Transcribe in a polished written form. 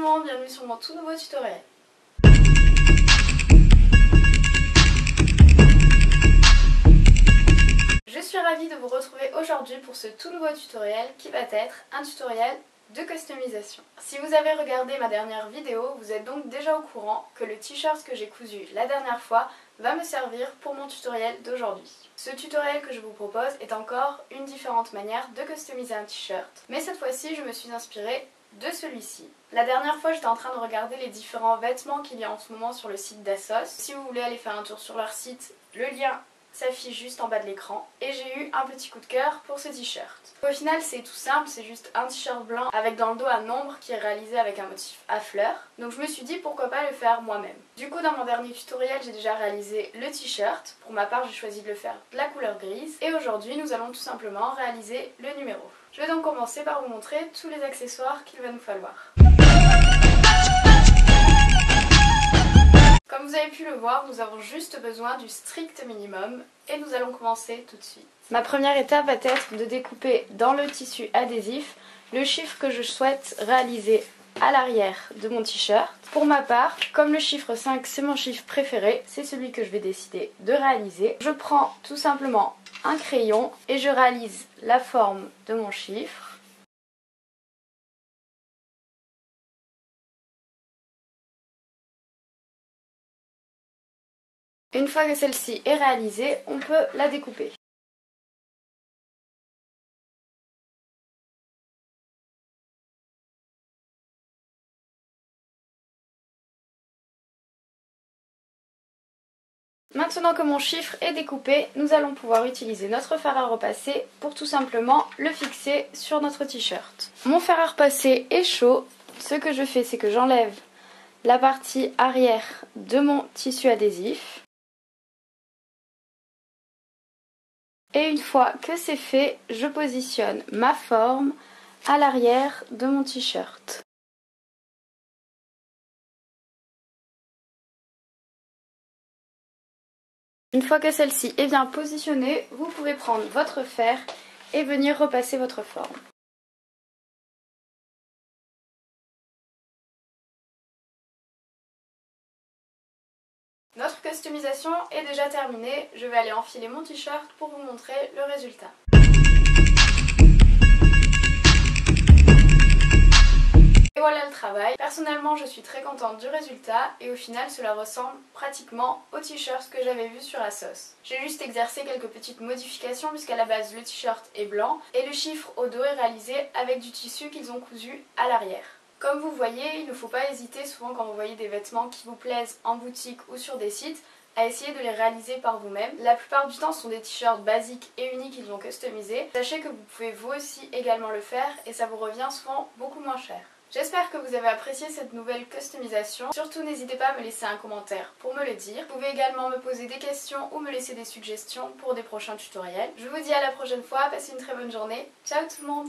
le monde, bienvenue sur mon tout nouveau tutoriel. Je suis ravie de vous retrouver aujourd'hui pour ce tout nouveau tutoriel qui va être un tutoriel de customisation. Si vous avez regardé ma dernière vidéo, vous êtes donc déjà au courant que le t-shirt que j'ai cousu la dernière fois va me servir pour mon tutoriel d'aujourd'hui. Ce tutoriel que je vous propose est encore une différente manière de customiser un t-shirt, mais cette fois-ci je me suis inspirée de celui-ci. La dernière fois j'étais en train de regarder les différents vêtements qu'il y a en ce moment sur le site d'Assos. Si vous voulez aller faire un tour sur leur site, le lien s'affiche juste en bas de l'écran et j'ai eu un petit coup de cœur pour ce t-shirt. Au final c'est tout simple, c'est juste un t-shirt blanc avec dans le dos un ombre qui est réalisé avec un motif à fleurs. Donc je me suis dit pourquoi pas le faire moi-même. Du coup dans mon dernier tutoriel j'ai déjà réalisé le t-shirt. Pour ma part j'ai choisi de le faire de la couleur grise et aujourd'hui nous allons tout simplement réaliser le numéro. Je vais donc commencer par vous montrer tous les accessoires qu'il va nous falloir. Comme vous avez pu le voir, nous avons juste besoin du strict minimum et nous allons commencer tout de suite. Ma première étape va être de découper dans le tissu adhésif le chiffre que je souhaite réaliser à l'arrière de mon t-shirt. Pour ma part, comme le chiffre 5 c'est mon chiffre préféré, c'est celui que je vais décider de réaliser. Je prends tout simplement un crayon et je réalise la forme de mon chiffre. Une fois que celle-ci est réalisée, on peut la découper. Maintenant que mon chiffre est découpé, nous allons pouvoir utiliser notre fer à repasser pour tout simplement le fixer sur notre t-shirt. Mon fer à repasser est chaud. Ce que je fais, c'est que j'enlève la partie arrière de mon tissu adhésif. Et une fois que c'est fait, je positionne ma forme à l'arrière de mon t-shirt. Une fois que celle-ci est bien positionnée, vous pouvez prendre votre fer et venir repasser votre forme. Notre customisation est déjà terminée, je vais aller enfiler mon t-shirt pour vous montrer le résultat. Et voilà le travail. Personnellement je suis très contente du résultat et au final cela ressemble pratiquement au t-shirt que j'avais vu sur Assos. J'ai juste exercé quelques petites modifications puisqu'à la base le t-shirt est blanc et le chiffre au dos est réalisé avec du tissu qu'ils ont cousu à l'arrière. Comme vous voyez, il ne faut pas hésiter souvent quand vous voyez des vêtements qui vous plaisent en boutique ou sur des sites à essayer de les réaliser par vous-même. La plupart du temps ce sont des t-shirts basiques et uniques qu'ils ont customisés. Sachez que vous pouvez vous aussi également le faire et ça vous revient souvent beaucoup moins cher. J'espère que vous avez apprécié cette nouvelle customisation. Surtout n'hésitez pas à me laisser un commentaire pour me le dire. Vous pouvez également me poser des questions ou me laisser des suggestions pour des prochains tutoriels. Je vous dis à la prochaine fois, passez une très bonne journée. Ciao tout le monde!